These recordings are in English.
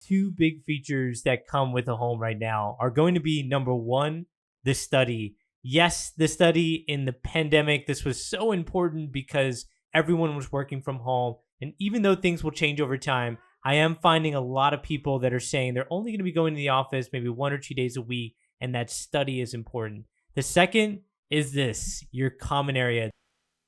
Two big features that come with a home right now are going to be number one, the study. Yes, the study in the pandemic, this was so important because everyone was working from home. And even though things will change over time, I am finding a lot of people that are saying they're only going to be going to the office maybe 1 or 2 days a week, and that study is important. The second is this, your common area.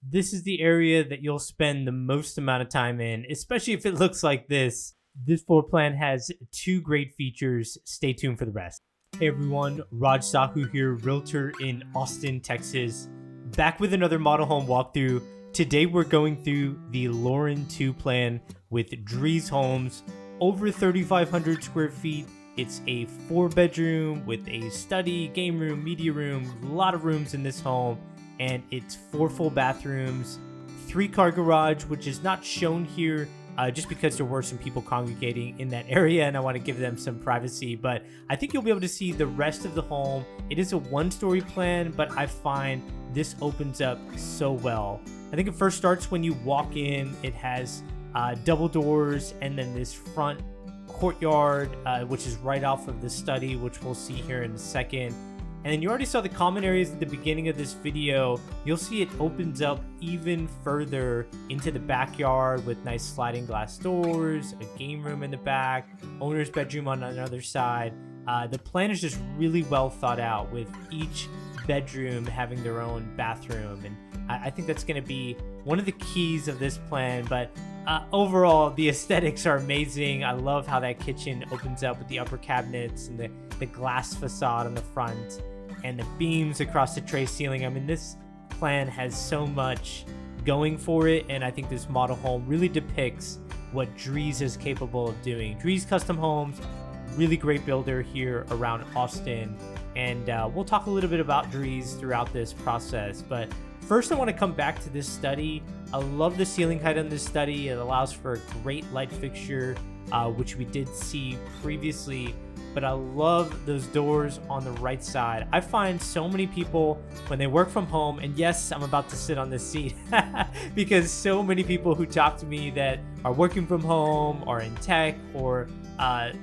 This is the area that you'll spend the most amount of time in, especially if it looks like this. This floor plan has two great features. Stay tuned for the rest. Hey everyone, Raj Sahu here, realtor in Austin, Texas. Back with another model home walkthrough. Today we're going through the Lauren 2 plan with DreesHomes, over 3,500 square feet. It's a 4-bedroom with a study, game room, media room, a lot of rooms in this home, and it's 4 full bathrooms, 3-car garage, which is not shown here just because there were some people congregating in that area and I want to give them some privacy, but I think you'll be able to see the rest of the home. It is a 1-story plan, but I find this opens up so well. I think it first starts when you walk in. It has double doors and then this front courtyard, which is right off of the study, which we'll see here in a second. And then you already saw the common areas at the beginning of this video. You'll see it opens up even further into the backyard with nice sliding glass doors, a game room in the back, owner's bedroom on another side. The plan is just really well thought out with each bedroom having their own bathroom. And I think that's going to be one of the keys of this plan. But overall, the aesthetics are amazing. I love how that kitchen opens up with the upper cabinets and the glass facade on the front and the beams across the tray ceiling. I mean, this plan has so much going for it, and I think this model home really depicts what Drees is capable of doing. Drees Custom Homes, really great builder here around Austin, and we'll talk a little bit about Drees throughout this process. But first, I want to come back to this study. I love the ceiling height on this study. It allows for a great light fixture, which we did see previously. But I love those doors on the right side. I find so many people when they work from home, and yes, I'm about to sit on this seat because so many people who talk to me that are working from home or in tech or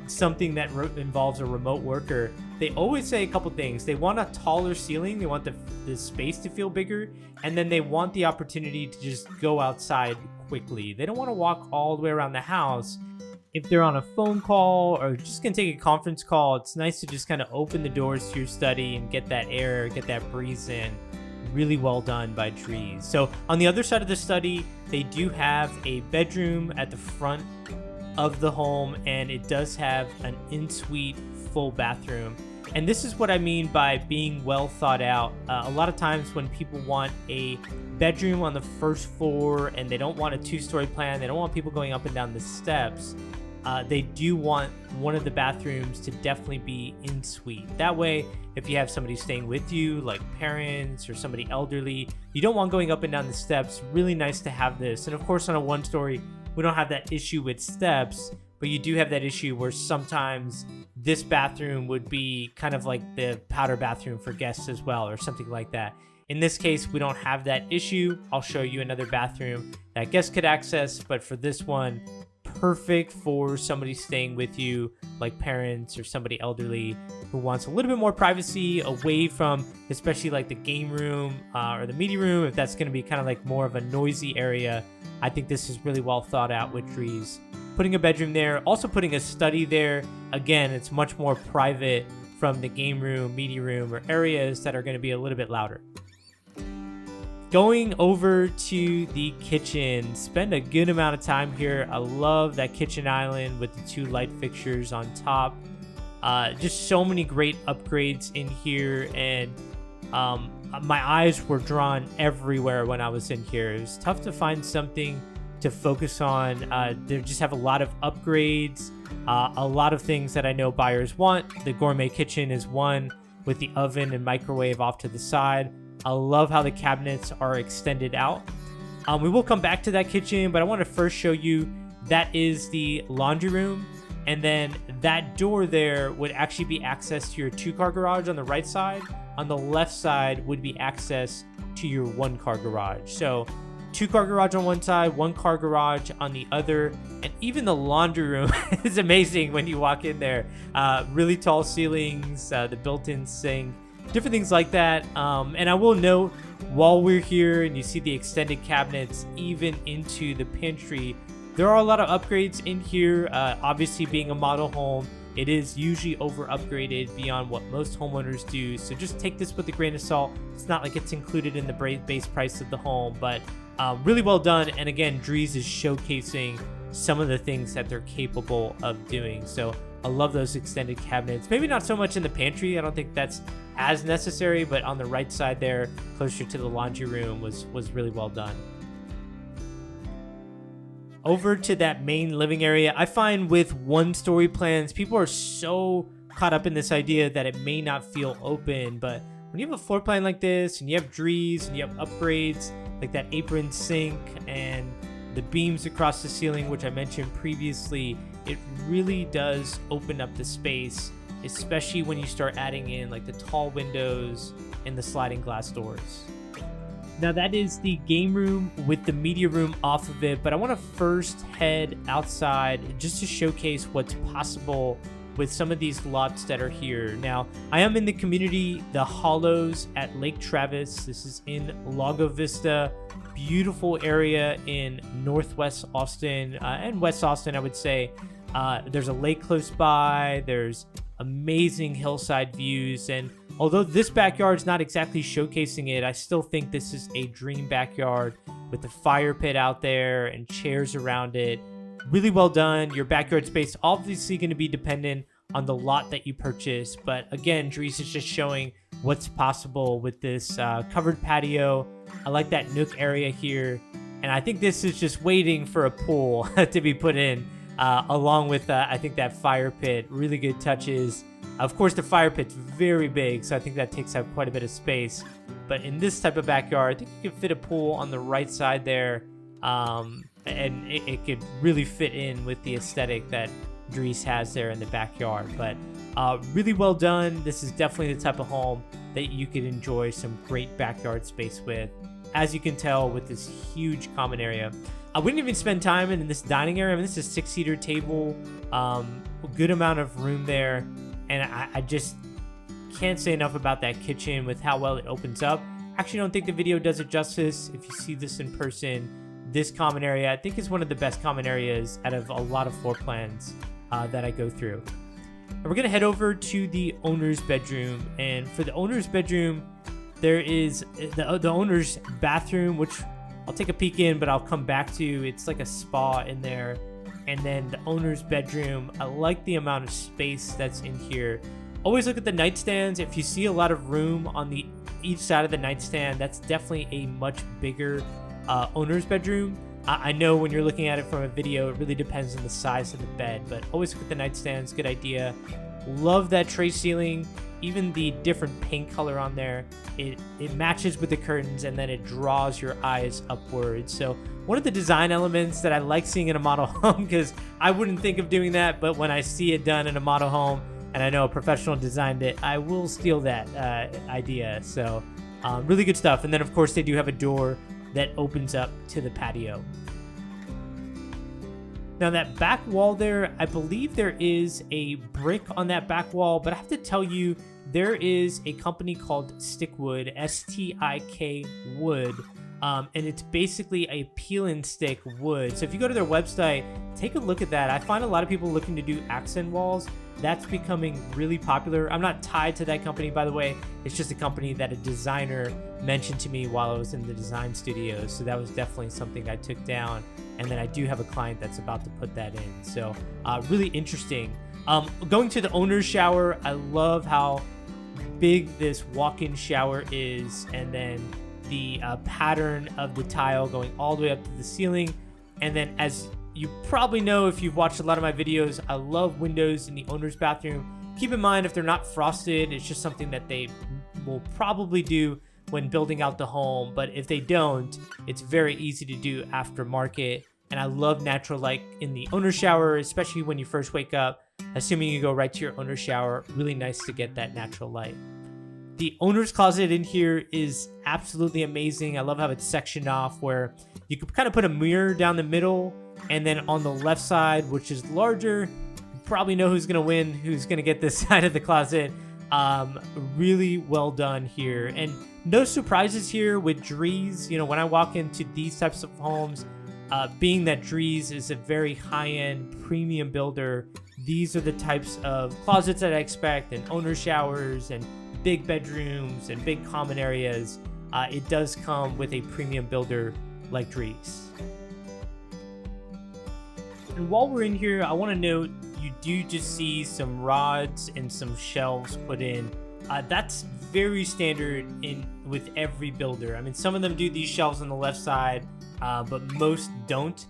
something that involves a remote worker, they always say a couple things. They want a taller ceiling, they want the space to feel bigger, and then they want the opportunity to just go outside quickly. They don't want to walk all the way around the house. If they're on a phone call or just gonna take a conference call, it's nice to just kind of open the doors to your study and get that air, get that breeze in. Really well done by Drees. So on the other side of the study, they do have a bedroom at the front of the home, and it does have an in-suite full bathroom. And this is what I mean by being well thought out. A lot of times when people want a bedroom on the first floor and they don't want a 2-story plan, they don't want people going up and down the steps, they do want one of the bathrooms to definitely be in suite. That way, if you have somebody staying with you, like parents or somebody elderly, you don't want going up and down the steps. Really nice to have this. And of course, on a 1-story, we don't have that issue with steps, but you do have that issue where sometimes this bathroom would be kind of like the powder bathroom for guests as well, or something like that. In this case, we don't have that issue. I'll show you another bathroom that guests could access, but for this one, perfect for somebody staying with you, like parents or somebody elderly who wants a little bit more privacy away from especially like the game room or the media room. If that's going to be kind of like more of a noisy area, I think this is really well thought out with Drees. Putting a bedroom there, also putting a study there. Again, it's much more private from the game room, media room, or areas that are going to be a little bit louder. Going over to the kitchen, spend a good amount of time here. I love that kitchen island with the 2 light fixtures on top. Just so many great upgrades in here, and my eyes were drawn everywhere when I was in here. It was tough to find something to focus on. They just have a lot of upgrades, a lot of things that I know buyers want. The gourmet kitchen is one with the oven and microwave off to the side. I love how the cabinets are extended out. We will come back to that kitchen, but I want to first show you that is the laundry room. And then that door there would actually be access to your 2-car garage on the right side. On the left side would be access to your 1-car garage. So 2-car garage on one side, 1-car garage on the other, and even the laundry room is amazing when you walk in there. Really tall ceilings, the built-in sink, different things like that. And I will note, while we're here and you see the extended cabinets even into the pantry, there are a lot of upgrades in here. Obviously, being a model home, it is usually over upgraded beyond what most homeowners do. So just take this with a grain of salt. It's not like it's included in the base price of the home, but really well done. And again, Drees is showcasing some of the things that they're capable of doing. So I love those extended cabinets. Maybe not so much in the pantry. I don't think that's as necessary, but on the right side there, closer to the laundry room, was really well done. Over to that main living area, I find with 1-story plans, people are so caught up in this idea that it may not feel open. But when you have a floor plan like this, and you have Drees, and you have upgrades like that apron sink and the beams across the ceiling, which I mentioned previously, it really does open up the space, especially when you start adding in like the tall windows and the sliding glass doors. Now that is the game room with the media room off of it, but I want to first head outside just to showcase what's possible with some of these lots that are here. Now, I am in the community, the Hollows at Lake Travis. This is in Lago Vista. Beautiful area in Northwest Austin and West Austin, I would say. There's a lake close by. There's amazing hillside views, and although this backyard is not exactly showcasing it, I still think this is a dream backyard with the fire pit out there and chairs around it. Really well done. Your backyard space obviously going to be dependent on the lot that you purchase, but again, Drees is just showing what's possible with this covered patio. I like that nook area here, and I think this is just waiting for a pool to be put in. Along with, I think that fire pit, really good touches. Of course, the fire pit's very big, so I think that takes up quite a bit of space. But in this type of backyard, I think you can fit a pool on the right side there, and it could really fit in with the aesthetic that Drees has there in the backyard. But really well done. This is definitely the type of home that you could enjoy some great backyard space with, as you can tell with this huge common area. I wouldn't even spend time in this dining area. I mean, this is a 6-seater table, a good amount of room there. And I just can't say enough about that kitchen with how well it opens up. Actually, I don't think the video does it justice. If you see this in person, this common area, I think is one of the best common areas out of a lot of floor plans that I go through. And we're going to head over to the owner's bedroom. And for the owner's bedroom, there is the owner's bathroom, which I'll take a peek in, but I'll come back to. It's like a spa in there. And then the owner's bedroom, I like the amount of space that's in here. Always look at the nightstands. If you see a lot of room on each side of the nightstand, that's definitely a much bigger owner's bedroom. I know when you're looking at it from a video, it really depends on the size of the bed, but always look at the nightstands. Good idea. Love that tray ceiling. Even the different paint color on there, it matches with the curtains, and then it draws your eyes upwards. So one of the design elements that I like seeing in a model home, because I wouldn't think of doing that, but when I see it done in a model home and I know a professional designed it, I will steal that idea. So really good stuff. And then of course they do have a door that opens up to the patio. Now that back wall there, I believe there is a brick on that back wall, but I have to tell you, there is a company called Stickwood, S-T-I-K Wood, and it's basically a peel and stick wood. So if you go to their website, take a look at that. I find a lot of people looking to do accent walls. That's becoming really popular. I'm not tied to that company, by the way. It's just a company that a designer mentioned to me while I was in the design studio. So that was definitely something I took down. And then I do have a client that's about to put that in. So really interesting. Going to the owner's shower, I love how big this walk-in shower is, and then the pattern of the tile going all the way up to the ceiling. And then, as you probably know if you've watched a lot of my videos, I love windows in the owner's bathroom. Keep in mind, if they're not frosted, it's just something that they will probably do when building out the home, but if they don't, it's very easy to do aftermarket. And I love natural light in the owner's shower, especially when you first wake up, assuming you go right to your owner's shower. Really nice to get that natural light. The owner's closet in here is absolutely amazing. I love how it's sectioned off where you could kind of put a mirror down the middle, and then on the left side, which is larger, you probably know who's going to win, who's going to get this side of the closet. Really well done here. And no surprises here with Drees. You know, when I walk into these types of homes, being that Drees is a very high-end premium builder, these are the types of closets that I expect, and owner showers and big bedrooms and big common areas. It does come with a premium builder like Drees. And while we're in here, I want to note you do just see some rods and some shelves put in. That's very standard with every builder. I mean, some of them do these shelves on the left side, but most don't.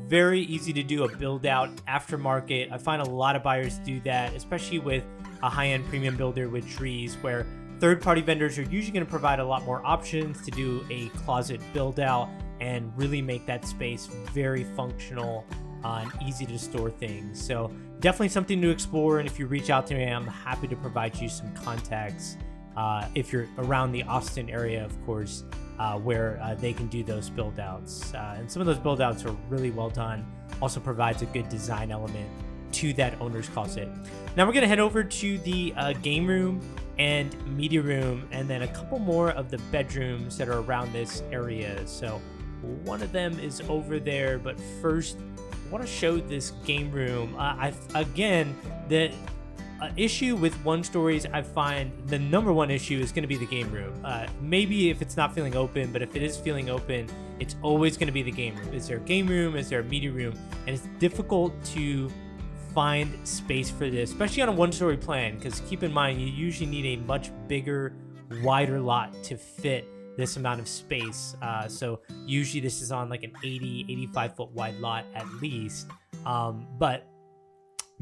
Very easy to do a build out aftermarket. I find a lot of buyers do that, especially with a high-end premium builder with Drees, where third-party vendors are usually going to provide a lot more options to do a closet build out and really make that space very functional and easy to store things. So definitely something to explore, and if you reach out to me, I'm happy to provide you some contacts if you're around the Austin area, of course, where they can do those build outs. And some of those build outs are really well done. Also provides a good design element to that owner's closet. Now we're going to head over to the game room and media room, and then a couple more of the bedrooms that are around this area. So one of them is over there, but first I want to show this game room. Again, the issue with one stories, I find the number one issue is going to be the game room. Maybe if it's not feeling open, but if it is feeling open, it's always going to be the game room. Is there a game room? Is there a media room? And it's difficult to find space for this, especially on a one-story plan, because keep in mind, you usually need a much bigger, wider lot to fit this amount of space. So usually this is on like an 85 foot wide lot at least. But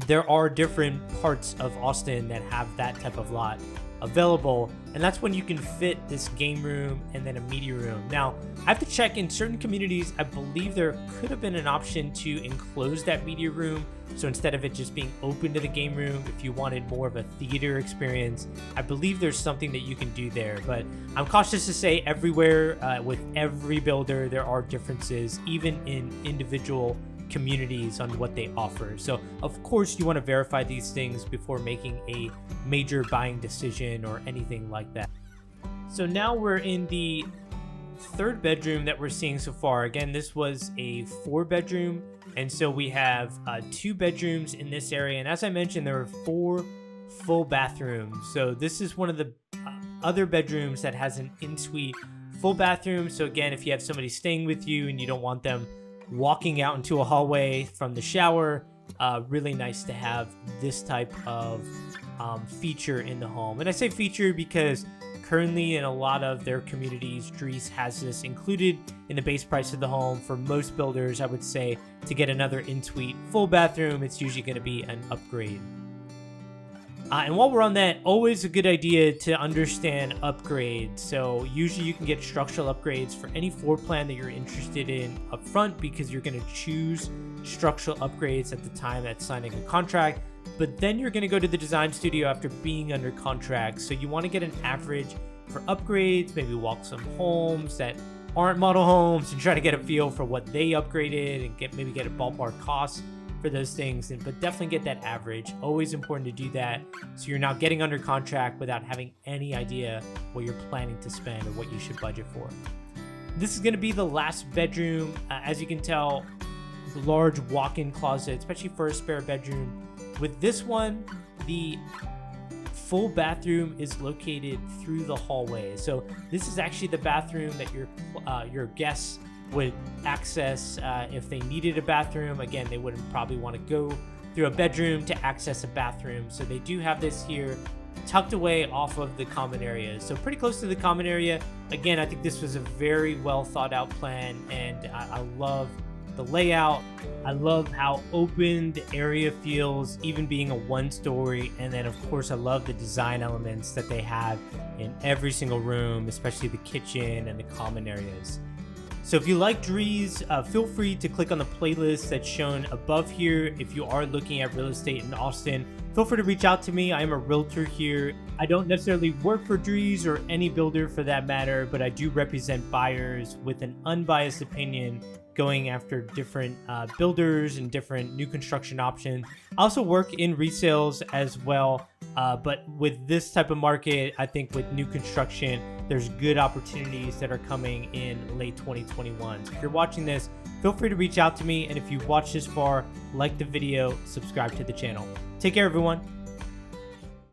there are different parts of Austin that have that type of lot available, and that's when you can fit this game room and then a media room. Now, I have to check in certain communities. I believe there could have been an option to enclose that media room. So instead of it just being open to the game room, if you wanted more of a theater experience, I believe there's something that you can do there. But I'm cautious to say everywhere, with every builder, there are differences, even in individual communities on what they offer. So of course you want to verify these things before making a major buying decision or anything like that. So now we're in the third bedroom that we're seeing so far. Again, this was a 4-bedroom, and so we have 2 bedrooms in this area, and as I mentioned, there are 4 full bathrooms. So this is one of the other bedrooms that has an in-suite full bathroom. So again, if you have somebody staying with you and you don't want them walking out into a hallway from the shower, really nice to have this type of feature in the home. And I say feature because currently in a lot of their communities, Drees has this included in the base price of the home. For most builders, I would say to get another in-suite full bathroom, it's usually going to be an upgrade. And while we're on that, always a good idea to understand upgrades. So usually you can get structural upgrades for any floor plan that you're interested in up front, because you're going to choose structural upgrades at the time at signing a contract. But then you're going to go to the design studio after being under contract. So you want to get an average for upgrades, maybe walk some homes that aren't model homes and try to get a feel for what they upgraded and maybe get a ballpark cost for those things, but definitely get that average. Always important to do that, so you're not getting under contract without having any idea what you're planning to spend or what you should budget for. This is going to be the last bedroom. As you can tell, large walk-in closet, especially for a spare bedroom. With this one, the full bathroom is located through the hallway. So this is actually the bathroom that your guests would access if they needed a bathroom. Again, they wouldn't probably want to go through a bedroom to access a bathroom. So they do have this here tucked away off of the common area. So pretty close to the common area. Again, I think this was a very well thought out plan, and I love the layout. I love how open the area feels, even being a 1-story. And then of course, I love the design elements that they have in every single room, especially the kitchen and the common areas. So if you like Drees, feel free to click on the playlist that's shown above here if you are looking at real estate in Austin. feel free to reach out to me. I am a realtor here. I don't necessarily work for Drees or any builder for that matter, but I do represent buyers with an unbiased opinion going after different builders and different new construction options. I also work in resales as well, but with this type of market, I think with new construction, there's good opportunities that are coming in late 2021. So if you're watching this, feel free to reach out to me. And if you've watched this far, like the video, subscribe to the channel. Take care, everyone.